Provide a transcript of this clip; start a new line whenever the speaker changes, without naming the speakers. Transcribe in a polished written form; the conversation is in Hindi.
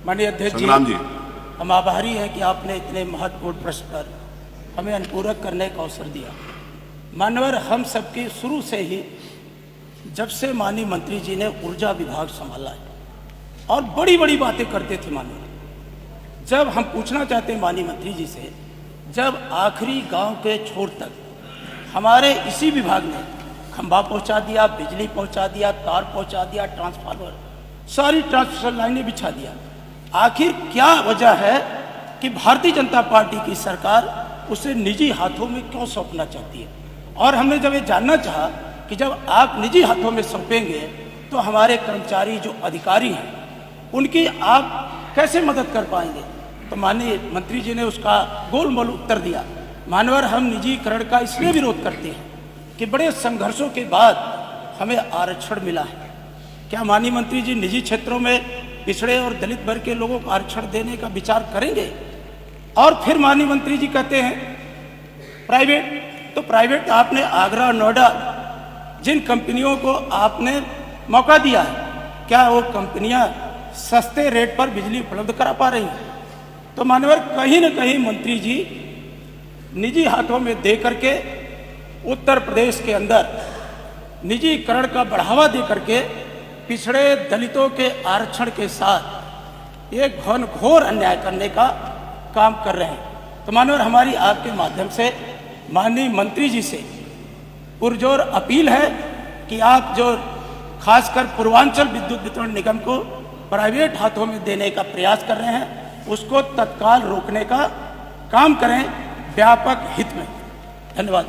माननीय अध्यक्ष जी, हम आभारी हैं कि आपने इतने महत्वपूर्ण प्रश्न पर हमें अनुपूरक करने का अवसर दिया। मानवर हम सबके शुरू से ही, जब से माननीय मंत्री जी ने ऊर्जा विभाग संभाला है और बड़ी बड़ी बातें करते थे माननीय, जब हम पूछना चाहते हैं माननीय मंत्री जी से, जब आखिरी गांव के छोर तक हमारे इसी विभाग ने खंभा पहुंचा दिया, बिजली पहुंचा दिया, तार पहुंचा दिया, ट्रांसफार्मर, सारी ट्रांसमिशन लाइनें बिछा दिया, आखिर क्या वजह है कि भारतीय जनता पार्टी की सरकार उसे निजी हाथों में क्यों सौंपना चाहती है? और हमने जब ये जानना चाहा कि जब आप निजी हाथों में सौंपेंगे तो हमारे कर्मचारी जो अधिकारी हैं उनकी आप कैसे मदद कर पाएंगे? तो माननीय मंत्री जी ने उसका गोलमोल उत्तर दिया। मानवर हम निजीकरण का इसलिए विरोध करते हैं कि बड़े संघर्षों के बाद हमें आरक्षण मिला है। क्या माननीय मंत्री जी निजी क्षेत्रों में पिछड़े और दलित वर्ग के लोगों को आरक्षण देने का विचार करेंगे? और फिर माननीय मंत्री जी कहते हैं प्राइवेट, तो प्राइवेट आपने आगरा, नोएडा, जिन कंपनियों को आपने मौका दिया है, क्या वो कंपनियां सस्ते रेट पर बिजली उपलब्ध करा पा रही हैं? तो मानवर कहीं न कहीं मंत्री जी निजी हाथों में दे करके उत्तर प्रदेश के अंदर निजीकरण का बढ़ावा दे करके पिछड़े दलितों के आरक्षण के साथ एक घोर अन्याय करने का काम कर रहे हैं। तो मानवर हमारी आपके माध्यम से माननीय मंत्री जी से पुरजोर अपील है कि आप जो खासकर पूर्वांचल विद्युत वितरण निगम को प्राइवेट हाथों में देने का प्रयास कर रहे हैं, उसको तत्काल रोकने का काम करें व्यापक हित में। धन्यवाद।